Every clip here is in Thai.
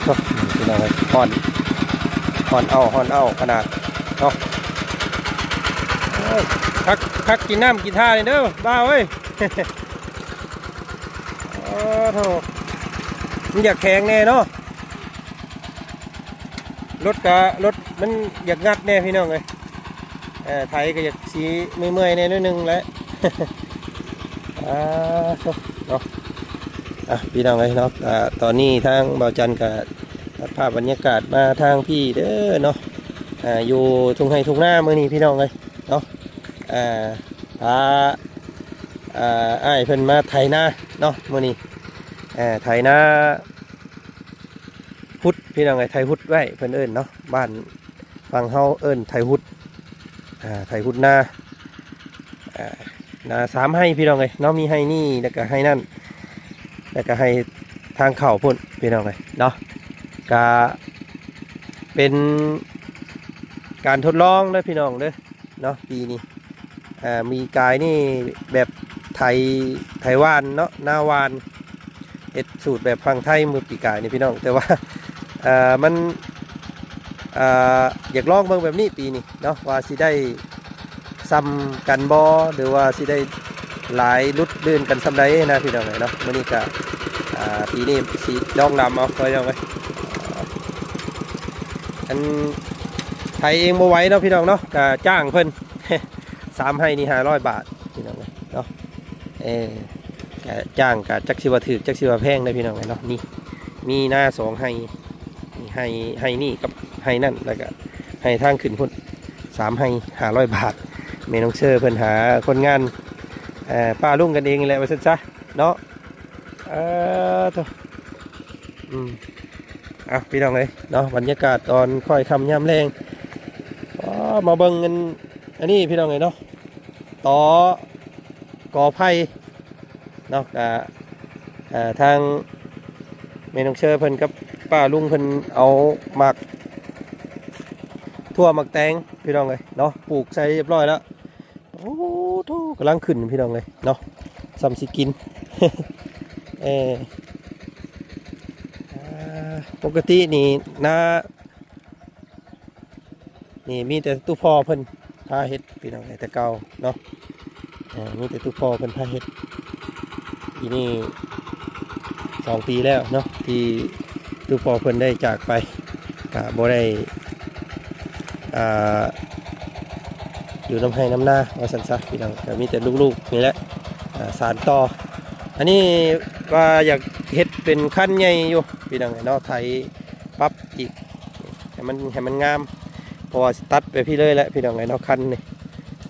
ก็พี่น้องเลยฮอนเอาขนาดเนาะพักกินน้ำกินท่าเลยเด้อบ้าเว้ยโอ้โหมันอยากแข็งแน่เนาะรถมันอยากงัดแน่พี่น้องเลยไทยก็อยากสีเมื่อยๆแน่นิดนึงแหละเนาะพี่น้องเลยเนาะตอนนี้ทางเบาจันกับภาพบรรยากาศมาทางพี่เด้อเนาะอยู่ทุ่งไร่ทุ่งนาเมื่อนี้พี่น้องเลยเนาะพาอ้ายเพิ่นมาไถนาเนาะเมื่อนี้ไถนาพุทธพี่น้องเลยไถพุทธไว้เพิ่นเอิ้นเนาะบ้านฝั่งเฮาเอิ้นไถพุทธไถพุทธนาสามให้พี่น้องเลยเนาะมีให้นี่แล้วก็ให้นั่นแล้วก็ให้ทางเข่าพุ่นพี่น้องเลยเนาะก็เป็นการทดลองเลยพี่น้องเด้อเนาะปีนี้มีกายนี่แบบไทยวานเนาะนาวานเฮ็ดสูตรแบบฟังไทยมือปีกายนี่พี่น้องแต่ว่ามันอยากลองเบิ่งแบบนี้ปีนี้เนาะว่าสิได้ซ้ำกันบ่หรือว่าสิได้หลายลุดลื่นกันซ้ำใดนะพี่น้องเนาะมื้อนี้ก็ปีนี้สิลองนำเอาพี่น้องเอ้ยอันไทยเองบ่ไหวเนาะพี่น้องเนาะก็จ้างเพิ่น 3ให้นี่500 บาทพี่น้องเนาะก็จ้างก็จักสิว่าถูกจักสิว่าแพงได้พี่น้องเนาะนี่มีหน้า2ให้นี่กับให้นั่นแล้วก็ให้ทางขึ้นพุ่น3ให้500 บาทแม่น้องเชอร์เพิ่นหาคนงานป้าลุงกันเองแหละว่าซั่นซะเนาะพี่น้องเลยเนาะบรรยากาศตอนค่อยค่ำยามแรงมาเบิ่งกันอันนี้พี่น้องเลยเนาะกอไผ่เนาะทางแม่น้องเชอร์เพิ่นกับป้าลุงเพิ่นเอาหมักทั่วหมักแตงพี่น้องเลยเนาะปลูกใส่เรียบร้อยแล้วโอ้โหกำลังขึ้นพี่น้องเลยเนาะซ้ำสิกิน ปกตินี่นี่มีแต่ตู้พ่อเพิ่นพาเฮ็ดพี่น้องแต่เก่าเนาะมีแต่ตู้พ่อเพิ่นพาเฮ็ดทีนี่2 ปีแล้วเนาะที่ตู้พ่อเพิ่นได้จากไปก็บ่ได้อยู่น้ำให้น้ำหน้าว่าสันซะพี่น้องก็มีแต่ลูกๆนี่แหละสานต่ออันนี้ว่าอยากเฮ็ดเป็นขั้นใหญ่อยู่พี่น้องเนาะไทยปั๊บอีกให้มันงามเพราะว่าตัดไปพี่เลยแหละพี่น้องเนาะขั้นนี่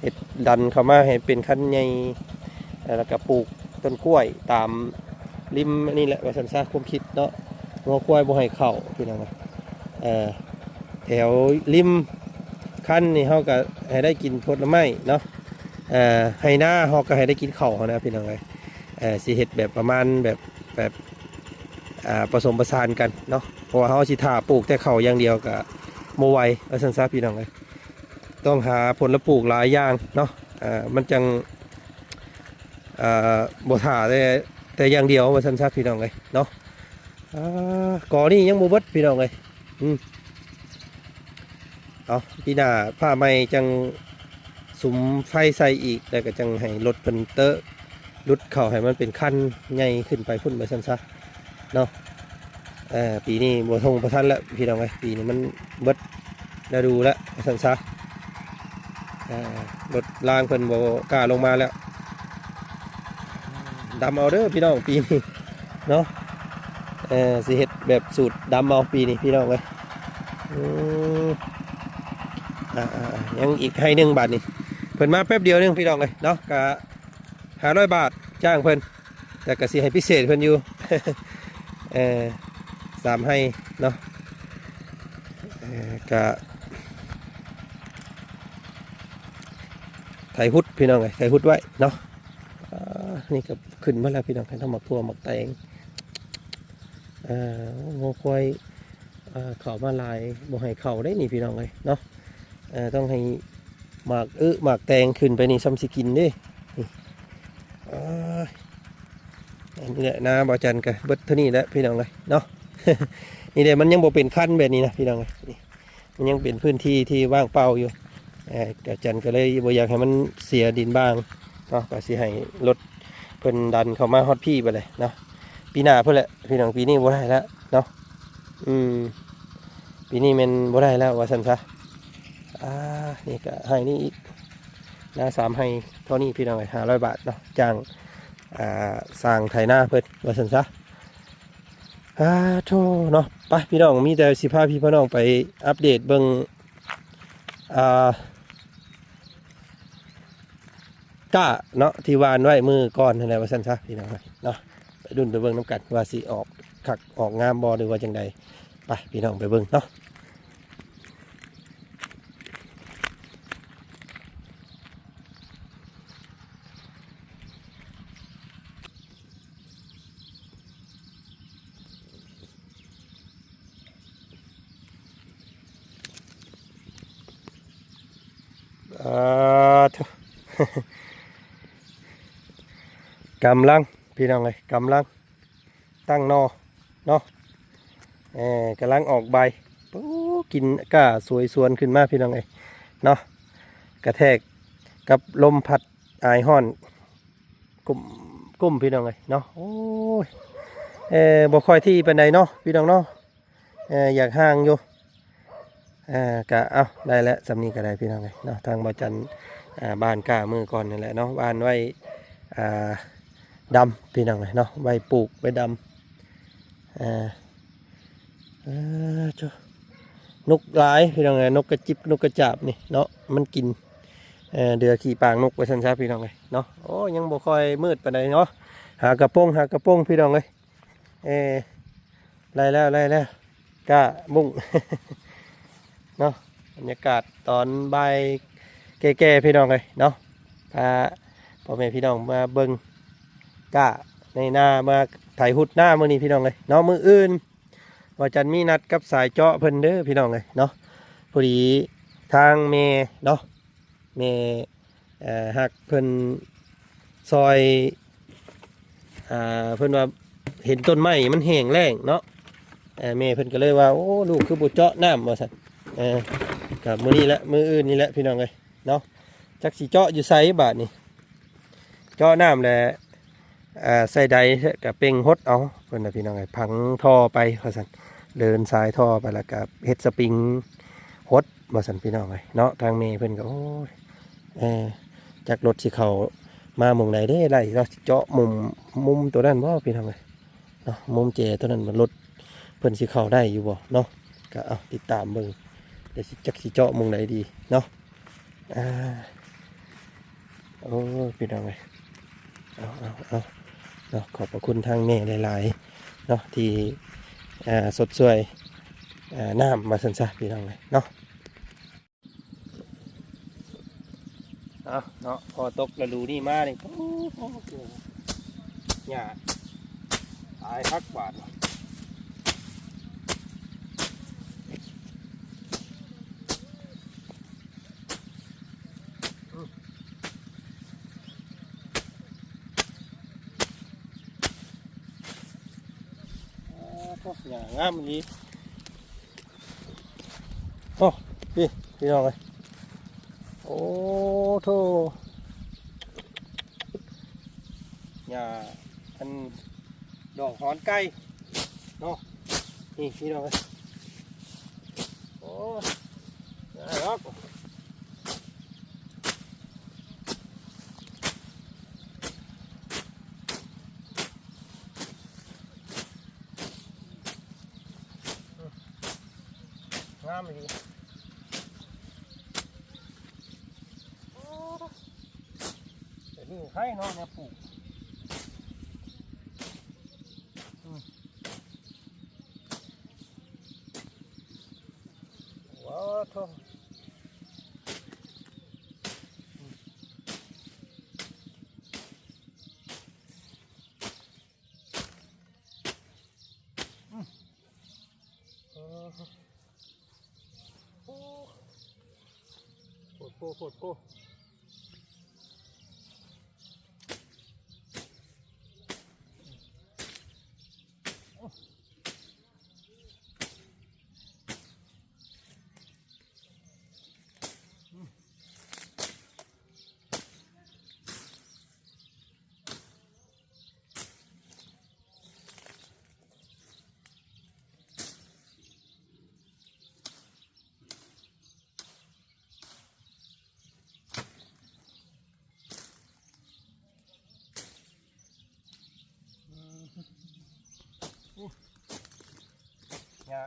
เฮ็ดดันเข้ามาให้เป็นขั้นใหญ่แล้วก็ปลูกต้นกล้วยตามริมนี่แหละว่าสันซะความคิดเนาะงอกล้วยบ่ให้เข้าพี่น้องแถวริมขั้นนี่เขาก็ให้ได้กินผลไม้เนาะให้หน้าเขาก็ให้ได้กินข้าวนะพี่น้องเลยสิเฮ็ดแบบประมาณแบบผสมผสานกันเนาะเพราะว่าเขาสิถ่าปลูกแต่ข้าวอย่างเดียวกับโมไวแล้วสันซาพี่น้องเลยต้องหาผลปลูกหลายอย่างเนาะมันจังบ่ถ่าแต่อย่างเดียวว่าสันซาพี่น้องเลยเนาะก่อนี่ยังบ่เบิดพี่น้องเลยเอาพี่หน้าผ้าไหมจังสุมไฟใส่อีกแล้วก็จังให้รถเป็นเตอะรุดเข่าให้มันเป็นขั้นใหญ่ขึ้นไปพุ่นไปสั้นซะเนาะปีนี้บัวทงประทันแล้วพี่น้องไงปีนี้มันเบิดได้ดูแล้วสั้นซะรถล่างเพิ่นบ่กล้าลงมาแล้วดำเอาเด้อพี่น้องปีนี้เนาะสิเฮ็ดแบบสูตรดำเอาปีนี้พี่น้องเลยยังอีกให้1 บาทนี่เพิ่นมาแป๊บเดียวนึงพี่น้องเลยเนาะกะ500 บาทจ้างเพิ่นแต่กะสิให้พิเศษเพิ่นอยู่ 3ให้เนาะกะไถหุดพี่น้องเลยไถหุดไว้เนาะนี่ก็ขึ้นมาแล้วพี่น้องให้ทำหมักทั่วหมักแตงงอควายเข่ามาลายบ่ให้เข่าได้นี่พี่น้องเลยเนาะต้องให้หมากแตงขึ้นไปนี่ซ้ำสิกินดิอันนี้แหละนะบ่จันกันเบิดเท่านี้แหละพี่น้องเลยเนาะ นี่เดี๋ยวมันยังบ่เป็นขั้นแบบนี้นะพี่น้องนี่มันยังเป็นพื้นที่ที่ว่างเปล่าอยู่กจันก็เลยบ่อยากให้มันเสียดินบ้างเนาะก็สิให้รถเพิ่นดันเข้ามาฮอดพี่ไปเลยเนาะปีหน้าเพิ่นแหละพี่น้องปีนี้บ่ได้แล้วเนาะปีนี้มันบ่ได้แล้วว่าซั่นซะนี่ก็ให้นี่อีกนะ3ให้เท่านี้พี่น้อง500 บาทเนาะจ้างสร้างไถนาเพิ่นว่าซั่นซะโธ่เนาะไปพี่น้องมีแต่สิพาพี่น้องไปอัปเดตเบิ่งก้าเนาะที่วานไว้มือก่อนนั่นแหละว่าซั่นซะพี่น้องเนาะไปดุนไปเบิ่งน้ำกันว่าสิออกคักออกงามบ่หรือว่าจังใดไปพี่น้องไปเบิ่งเนาะโธ่ กำลังพี่น้องเลยกำลังตั้งนอเนาะกำลังออกใบปุ๊กินก้าสวยสวนขึ้นมาพี่น้องเลยเนาะกระแทกกับลมพัดอายห้อนกุ้มพี่น้องเลยเนาะโอ้ยบ่ค่อยที่ปานใดเนาะพี่น้องเนาะอยากห่างอยู่กะเอาได้แล้วสำนีก็ได้พี่น้องเลยเนาะทางบ่จันบ้านก้ามือก่อนนี่แหละเนาะบ้านไว้ดำพี่น้องเลยเนาะใบปลูกใบดำจ้านกหลายพี่น้องเลยนกกระจิบนกกระจาบนี่เนาะมันกินเดือขี่ปางนกไว้ชันช้าพี่น้องเลยเนาะโอ้ยังบ่ค่อยมืดปานใดเนาะหากระโปงพี่น้องเลยไล่แล้วกะมุ่ง เนาะบรรยากาศตอนบ่ายแก่ๆพี่น้องเลยเนาะพาพ่อแม่พี่น้องมาเบิ่งก้าในหน้ามาถ่ายหุดหน้ามื้อนี้พี่น้องเลยเนาะมื้ออื่นว่าจันมีนัดกับสายเจาะเพิ่นเด้อพี่น้องเลยเนาะพอดีทางเมเนาะเมหักเพิ่นซอยเพิ่นว่าเห็นต้นไม้มันแห้งแล้งเนาะเมเพิ่นก็เลยว่าโอ้ลูกคือบ่เจาะน้ำว่าซั่นกับมื้อนี้แหละมื้ออื่นนี่แหละพี่น้องเลยเนาะจักสิเจาะอยู่ไสบาดนี่เจาะน้ำแหละใส่ใดกับเป่งฮดเอาเพิ่นน่ะพี่น้องไอ้พังท่อไปว่าซั่นเดินสายท่อไปแล้วก็เฮ็ดสปริงฮดว่าซั่นพี่น้องไอ้เนาะทางเมย์เพิ่นก็โอ้ยจากรถสิเข้ามาหม่องใดเด้ไล่เนาะเจาะมุมตัวนั้นบ่พี่น้องไอ้เนาะมุมเจตัวนั้นมันรถเพิ่นสิเข้าได้อยู่บ่เนาะก็เอาติดตามเบิ่งเดี๋ยวสิจักสิเจาะหม่องใดดีเนาะโอ้พี่น้องไอ้เอาเนาะขอบพระคุณทางแม่หลายๆเนาะที่สดสวยน้ำมาสันซะพี่น้องเลยเนาะเนาะพอตกฤดูนี่มาเนี่ยหญ้าตายพักบาดอย่างงามนี้โอ้พี่น้องเลยโอ้โธ่อย่าอันดอกหอนไก่เนาะนี่พี่น้องเลยโอ้ยรักงามเลยแต่นี่ใครเนาะเนี่ยปลูกว้าวโธ่โคตร หญ้า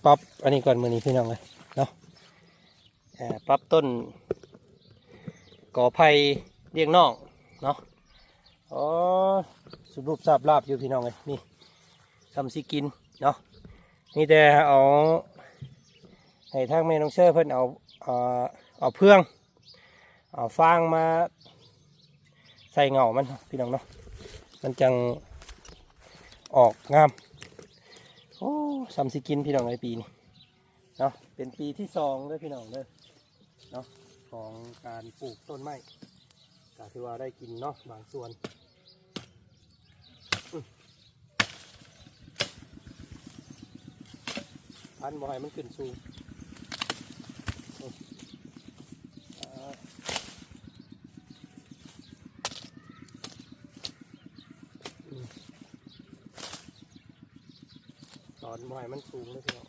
ปรับอันนี้ก่อนมือนี้พี่น้องเลยเนาะปรับต้นก่อไผ่เลี้ยงน่องเนาะอ๋อสรุปทราบลาบอยู่พี่น้องเลยนี่ทำสิกินเนาะนี่แต่เอาให้ทางแม่น้องเชื่อเพิ่นเอาเพื่องเอาฟางมาใส่เงามันพี่น้องเนาะมันจังออกงามโอ้ทำสิกินพี่น้องในปีนี้เนาะเป็นปีที่2เลยพี่น้องเลยเนาะของการปลูกต้นไม้ก็ถือว่าได้กินเนาะบางส่วนพันธุ์บ่ให้มันขึ้นสูงตอนบ่ให้มันสูงเลยพี่น้อง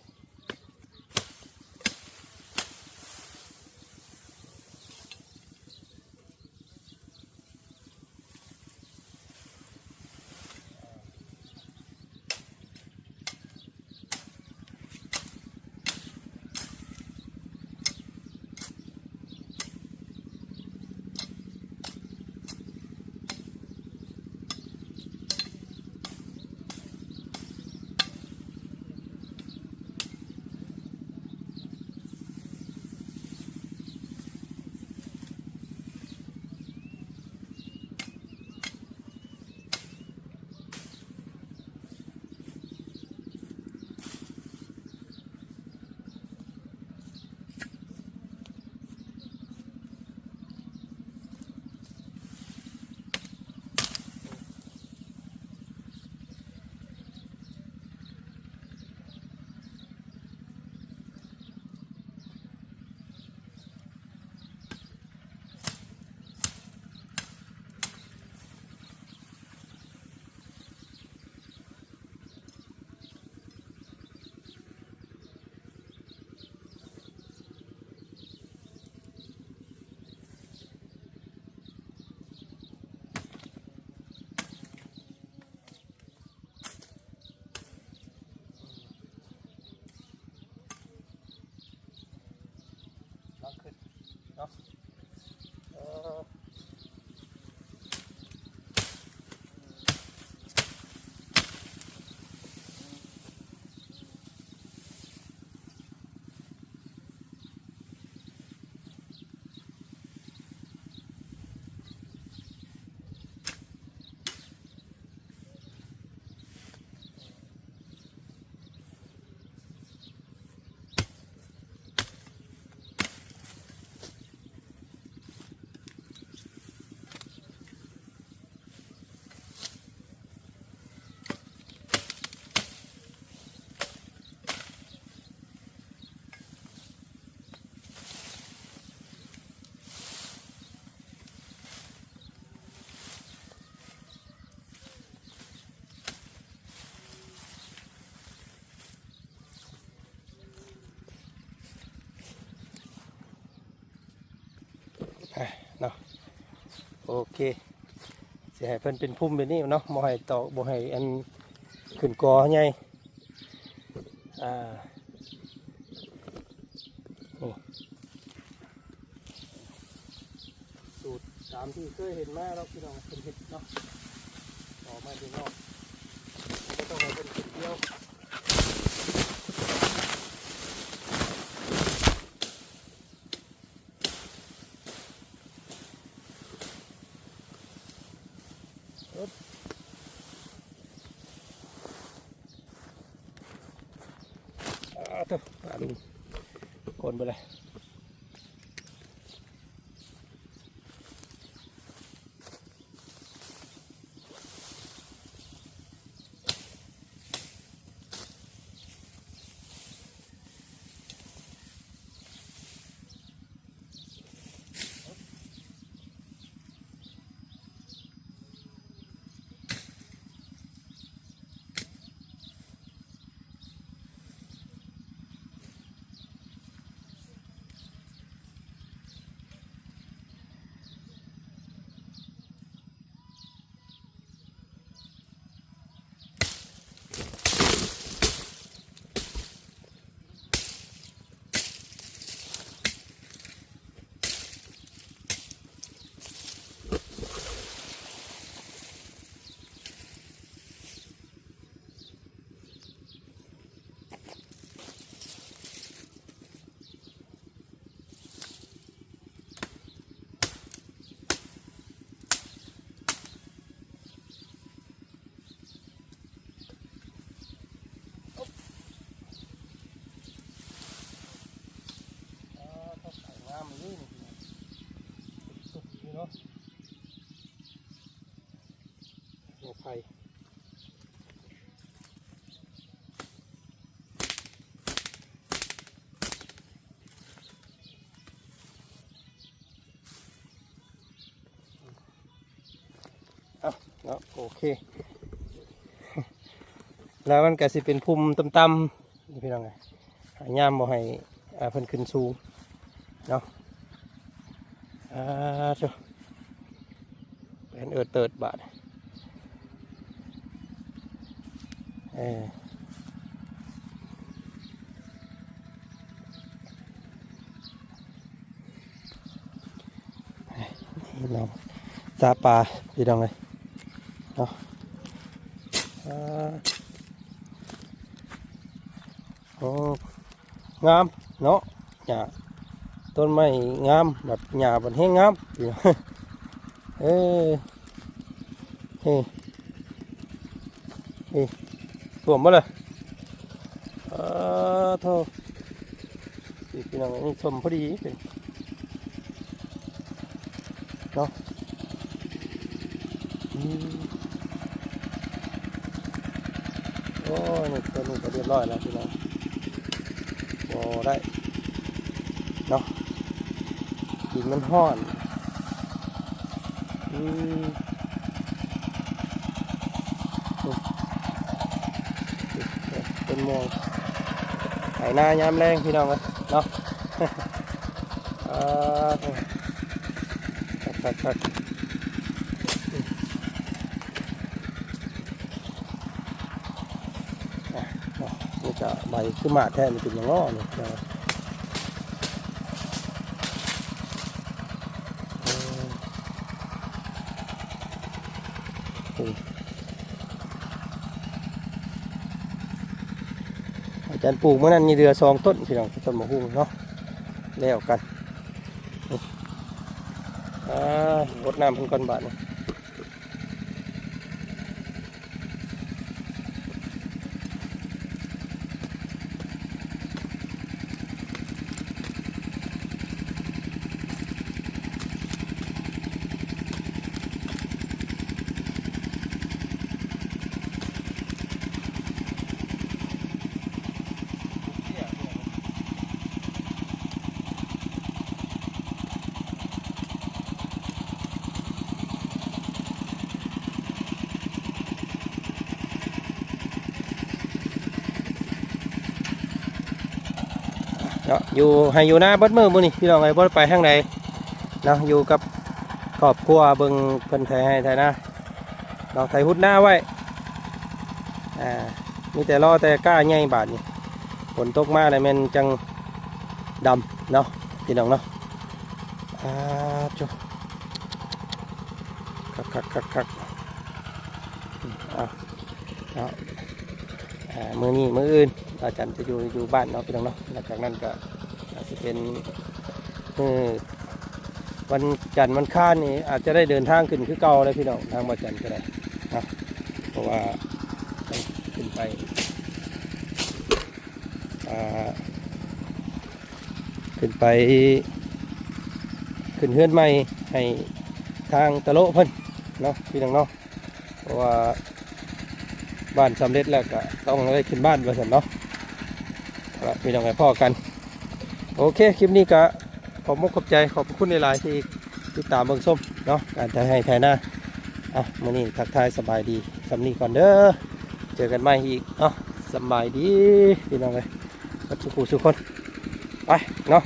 ขึ้นเนาะเนาะโอเคเสียให้เพิ่นเป็นพุ่มแบบนี้เนาะบ่ให้ตอกบ่ให้อันขึ้นกอใหญ่นี่สูตรตามที่เคยเห็นมาแล้วพี่น้องเป็นเห็ดเนาะออกมาดีเนาะไม่ต้องให้เป็นเดียวตัวปลาดุงคนไปเลย ไผ่เอาเนาะโอเคแล้วมันก็สิเป็นภูมิต่ำๆนี่พี่น้องไงหายามบ่ให้เพิ่นขึ้นสูงเนาะจ้ะเป็นเติดบาดนี่เราซาปลาพี่น้องเลยเนาะโอ้งามเนาะหญ้าต้นไม้งามแบบหญ้าบนแห้งงามพี่น้องเฮ้เฮ้รวมมาเลยโทษพี่น้องนี่ชมพอดีเนาะโอ้นี่ตัวนี้ก็เรียบร้อยแล้วพี่น้องโอ้ได้เนาะดินมันห้อนเป็นม่วงไถนายามแรงพี่น้องเลยเนาะครับนี่จะใบขึ้นมาแทนมันเป็นอย่างง้อเนี่ยอาจารย์ปลูกเมื่อนั้นมีเรือ2 ต้นพี่น้องต้นมะฮุ่งเนาะแล้วกันรดน้ำเพิ่งก้อนบาทเนี่ยเนาะอยู่ให้อยู่หน้าบัดมือบุนี่พี่น้องไอ้บ่ไปทางใดเนาะอยู่กับครอบครัวเบิ่งเพิ่นไถให้ไถนาเราไถหุดหน้าไว้มีแต่รอแต่ก้าใหญ่บาดนี่ฝนตกมาเลยมันจังดำเนาะพี่น้องเนาะจุคักมือนี้มืออื่นอาจารย์จะอยู่บ้านเนาะพี่น้องเนาะหลังจากนั้นก็จะเป็นวันจันทร์วันค้านนี่อาจจะได้เดินทางขึ้นคือเก่าเลยพี่น้องทางวันจันทร์ก็ได้นะเพราะว่าขึ้นไปขึ้นเฮือนใหม่ให้ทางตะโลเพิ่นเนาะพี่น้องเนาะเพราะว่าบ้านสำเร็จแล้วก็ต้องได้ขึ้นบ้านมาสั่นเนาะพี่น้องไงพ่อกันโอเคคลิปนี้ก็ขอบขอบใจขอบคุณในไลน์ที่ติดตามเบิ่งส้มเนาะการถ่ายให้ถ่ายหน้ามื้อนี้ทักทายสบายดีสำนีก่อนเด้อเจอกันใหม่อีกสบายดีพี่น้องเลยสุขคนไปเนาะ